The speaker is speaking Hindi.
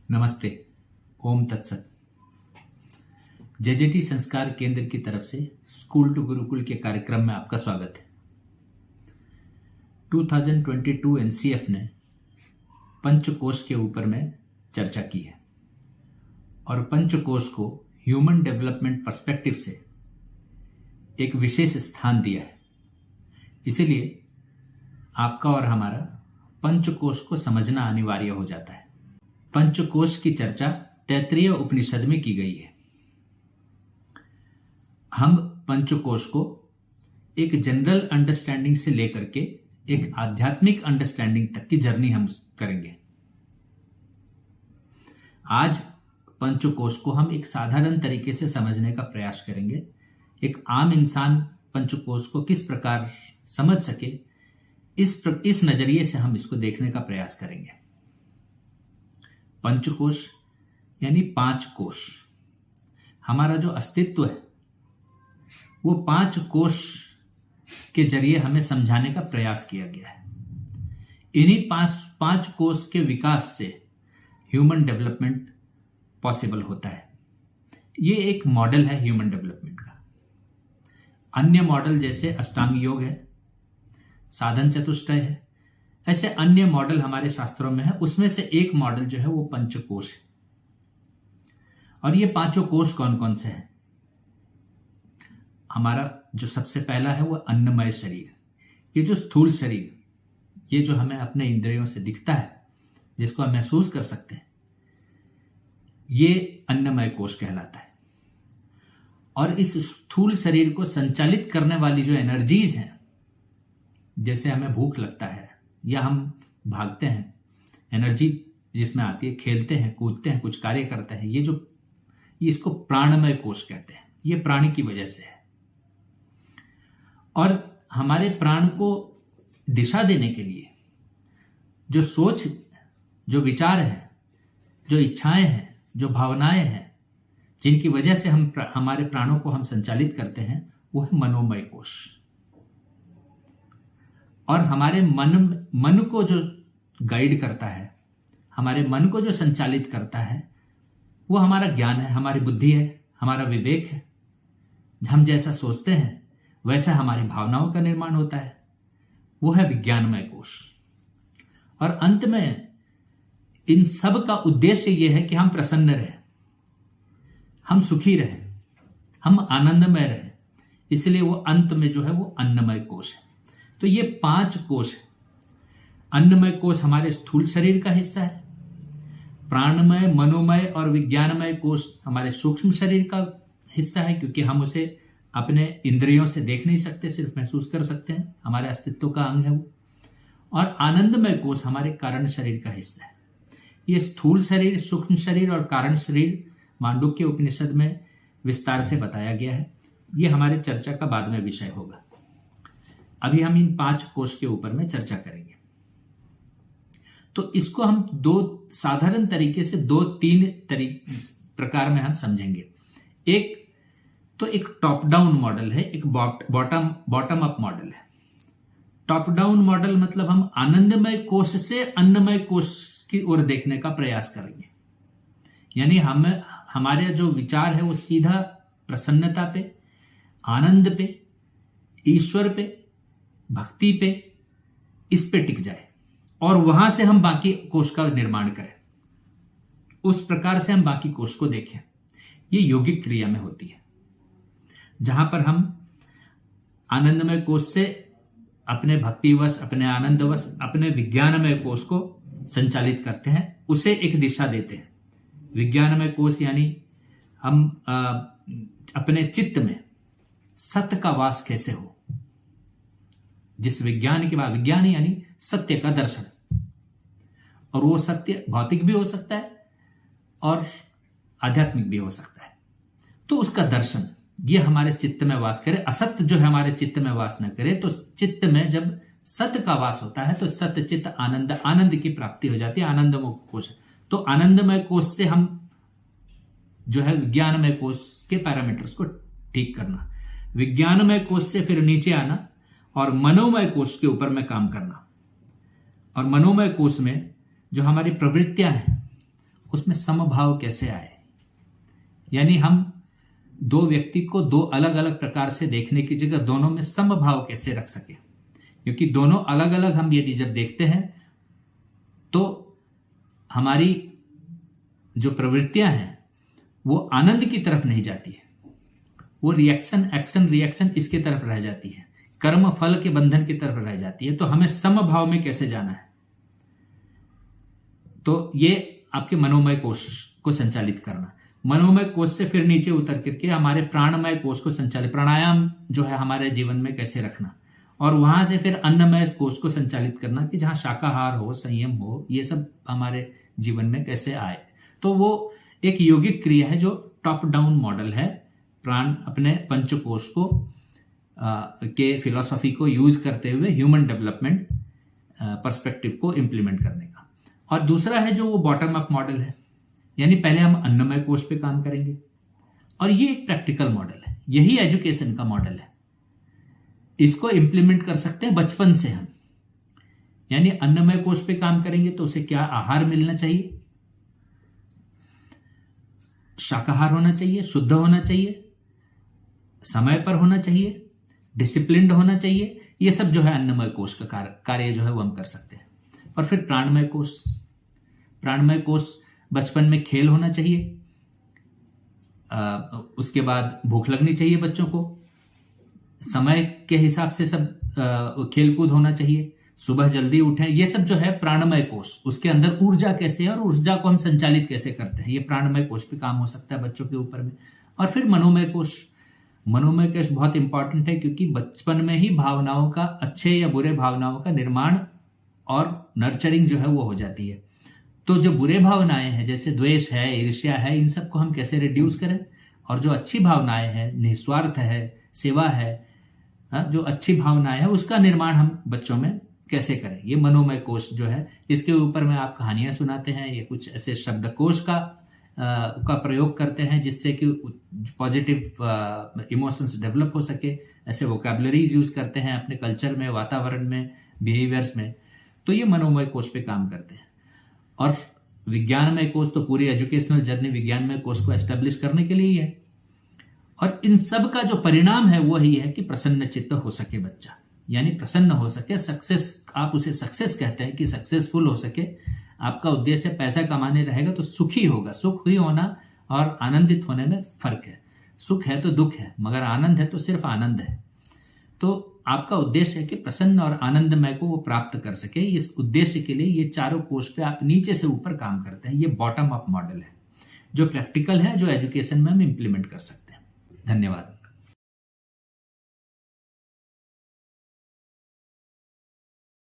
नमस्ते। ओम तत्सत। जेजेटी संस्कार केंद्र की तरफ से स्कूल टू गुरुकुल के कार्यक्रम में आपका स्वागत है। 2022 एनसीएफ ने पंचकोश के ऊपर में चर्चा की है और पंचकोश को ह्यूमन डेवलपमेंट पर्सपेक्टिव से एक विशेष स्थान दिया है। इसीलिए आपका और हमारा पंचकोश को समझना अनिवार्य हो जाता है। पंचकोश की चर्चा तैत्तिरीय उपनिषद में की गई है। हम पंचकोश को एक जनरल अंडरस्टैंडिंग से लेकर के एक आध्यात्मिक अंडरस्टैंडिंग तक की जर्नी हम करेंगे। आज पंचकोश को हम एक साधारण तरीके से समझने का प्रयास करेंगे। एक आम इंसान पंचकोश को किस प्रकार समझ सके, इस नजरिए से हम इसको देखने का प्रयास करेंगे। पंचकोश यानी 5 कोश। हमारा जो अस्तित्व है वो 5 कोश के जरिए हमें समझाने का प्रयास किया गया है। इन्हीं 5 कोश के विकास से ह्यूमन डेवलपमेंट पॉसिबल होता है। ये एक मॉडल है ह्यूमन डेवलपमेंट का। अन्य मॉडल जैसे अष्टांग योग है, साधन चतुष्टय है, ऐसे अन्य मॉडल हमारे शास्त्रों में है। उसमें से एक मॉडल जो है वो पंचकोश है। और ये 5 कोश कौन कौन से हैं? हमारा जो सबसे पहला है वो अन्नमय शरीर। ये जो स्थूल शरीर, ये जो हमें अपने इंद्रियों से दिखता है, जिसको हम महसूस कर सकते हैं, ये अन्नमय कोश कहलाता है। और इस स्थूल शरीर को संचालित करने वाली जो एनर्जीज हैं, जैसे हमें भूख लगता है या हम भागते हैं, एनर्जी जिसमें आती है, खेलते हैं, कूदते हैं, कुछ कार्य करते हैं, इसको प्राणमय कोश कहते हैं। ये प्राण की वजह से है। और हमारे प्राण को दिशा देने के लिए जो सोच, जो विचार है, जो इच्छाएं हैं, जो भावनाएं हैं, जिनकी वजह से हमारे प्राणों को हम संचालित करते हैं, वो है मनोमय कोश। और हमारे मन को जो गाइड करता है, हमारे मन को जो संचालित करता है, वो हमारा ज्ञान है, हमारी बुद्धि है, हमारा विवेक है। हम जैसा सोचते हैं वैसा हमारी भावनाओं का निर्माण होता है, वो है विज्ञानमय कोश। और अंत में इन सब का उद्देश्य यह है कि हम प्रसन्न रहें, हम सुखी रहें, हम आनंदमय रहें। इसलिए वो अंत में जो है वो अन्नमय कोश है। तो ये 5 कोश है। अन्नमय कोश हमारे स्थूल शरीर का हिस्सा है। प्राणमय, मनोमय और विज्ञानमय कोश हमारे सूक्ष्म शरीर का हिस्सा है, क्योंकि हम उसे अपने इंद्रियों से देख नहीं सकते, सिर्फ महसूस कर सकते हैं। हमारे अस्तित्व का अंग है वो। और आनंदमय कोश हमारे कारण शरीर का हिस्सा है। ये स्थूल शरीर, सूक्ष्म शरीर और कारण शरीर मांडुक्य उपनिषद में विस्तार से बताया गया है। ये हमारे चर्चा का बाद में विषय होगा। अभी हम इन 5 कोश के ऊपर में चर्चा करेंगे। तो इसको हम साधारण तरीके से 2-3 प्रकार में हम समझेंगे। एक टॉप डाउन मॉडल है, एक बॉटम अप मॉडल है। टॉप डाउन मॉडल मतलब हम आनंदमय कोश से अन्नमय कोश की ओर देखने का प्रयास करेंगे। यानी हमारे जो विचार है वो सीधा प्रसन्नता पे, आनंद पे, ईश्वर पे, भक्ति पे, इस पे टिक जाए और वहां से हम बाकी कोश का निर्माण करें। उस प्रकार से हम बाकी कोश को देखें। ये योगिक क्रिया में होती है, जहां पर हम आनंदमय कोश से अपने भक्तिवश, अपने आनंदवश, अपने विज्ञानमय कोश को संचालित करते हैं, उसे एक दिशा देते हैं। विज्ञानमय कोश यानी हम अपने चित्त में सत्य का वास कैसे हो, जिस विज्ञान के बाद, विज्ञान यानी सत्य का दर्शन। और वो सत्य भौतिक भी हो सकता है और आध्यात्मिक भी हो सकता है। तो उसका दर्शन ये हमारे चित्त में वास करे। असत्य जो है हमारे चित्त में वास न करे। तो चित्त में जब सत्य का वास होता है तो सत्य चित्त आनंद की प्राप्ति हो जाती है। आनंदमय कोश। तो आनंदमय कोश से हम जो है विज्ञानमय कोश के पैरामीटर्स को ठीक करना, विज्ञानमय कोश से फिर नीचे आना और मनोमय कोश के ऊपर में काम करना। और मनोमय कोश में जो हमारी प्रवृत्तियां हैं उसमें समभाव कैसे आए, यानी हम दो व्यक्ति को दो अलग अलग प्रकार से देखने की जगह दोनों में समभाव कैसे रख सके। क्योंकि दोनों अलग अलग हम यदि जब देखते हैं तो हमारी जो प्रवृत्तियां हैं वो आनंद की तरफ नहीं जाती है, वो रिएक्शन, एक्शन रिएक्शन इसके तरफ रह जाती है, कर्म फल के बंधन की तरफ रह जाती है। तो हमें समभाव में कैसे जाना है, तो ये आपके मनोमय कोश को संचालित करना। मनोमय कोश से फिर नीचे उतर करके हमारे प्राणमय कोश को संचालित, प्राणायाम जो है हमारे जीवन में कैसे रखना, और वहां से फिर अन्नमय कोश को संचालित करना कि जहां शाकाहार हो, संयम हो, ये सब हमारे जीवन में कैसे आए। तो वो एक योगिक क्रिया है जो टॉप डाउन मॉडल है, प्राण अपने पंचकोश को के फिलॉसफी को यूज करते हुए ह्यूमन डेवलपमेंट पर्सपेक्टिव को इंप्लीमेंट करने का। और दूसरा है जो वो बॉटम अप मॉडल है, यानी पहले हम अन्नमय कोश पे काम करेंगे, और ये एक प्रैक्टिकल मॉडल है, यही एजुकेशन का मॉडल है। इसको इंप्लीमेंट कर सकते हैं बचपन से हम, यानी अन्नमय कोश पे काम करेंगे तो उसे क्या आहार मिलना चाहिए, शाकाहार होना चाहिए, शुद्ध होना चाहिए, समय पर होना चाहिए, डिसिप्लिन्ड होना चाहिए। ये सब जो है अन्नमय कोश का कार्य जो है वो हम कर सकते हैं। और फिर प्राणमय कोश, प्राणमय कोश बचपन में खेल होना चाहिए, उसके बाद भूख लगनी चाहिए बच्चों को, समय के हिसाब से सब खेल कूद होना चाहिए, सुबह जल्दी उठें, ये सब जो है प्राणमय कोश। उसके अंदर ऊर्जा कैसे है और ऊर्जा को हम संचालित कैसे करते हैं, ये प्राणमय कोश पे काम हो सकता है बच्चों के ऊपर में। और फिर मनोमय कोश, मनोमय कोश बहुत इंपॉर्टेंट है क्योंकि बचपन में ही भावनाओं का, अच्छे या बुरे भावनाओं का निर्माण और नर्चरिंग जो है वो हो जाती है। तो जो बुरे भावनाएं हैं जैसे द्वेष है, ईर्ष्या है, इन सब को हम कैसे रिड्यूस करें, और जो अच्छी भावनाएं हैं, निस्वार्थ है, सेवा है, जो अच्छी भावनाएं है, उसका निर्माण हम बच्चों में कैसे करें, ये मनोमय कोश जो है। इसके ऊपर में आप कहानियां सुनाते हैं, ये कुछ ऐसे शब्दकोश का प्रयोग करते हैं जिससे कि पॉजिटिव इमोशंस डेवलप हो सके। ऐसे वोकैबुलरीज यूज करते हैं अपने कल्चर में, वातावरण में, बिहेवियर्स में। तो ये मनोमय कोश पे काम करते हैं। और विज्ञानमय कोश तो पूरी एजुकेशनल जर्नी विज्ञानमय कोश को एस्टेब्लिश करने के लिए ही है। और इन सब का जो परिणाम है वो ही है कि प्रसन्न चित्त हो सके बच्चा, यानी प्रसन्न हो सके, सक्सेस, आप उसे सक्सेस कहते हैं कि सक्सेसफुल हो सके। आपका उद्देश्य पैसा कमाने रहेगा तो सुखी होगा। सुख ही होना और आनंदित होने में फर्क है। सुख है तो दुख है, मगर आनंद है तो सिर्फ आनंद है। तो आपका उद्देश्य है कि प्रसन्न और आनंदमय को वो प्राप्त कर सके। इस उद्देश्य के लिए ये चारों कोश पे आप नीचे से ऊपर काम करते हैं। ये बॉटम अप मॉडल है जो प्रैक्टिकल है, जो एजुकेशन में हम इंप्लीमेंट कर सकते हैं। धन्यवाद।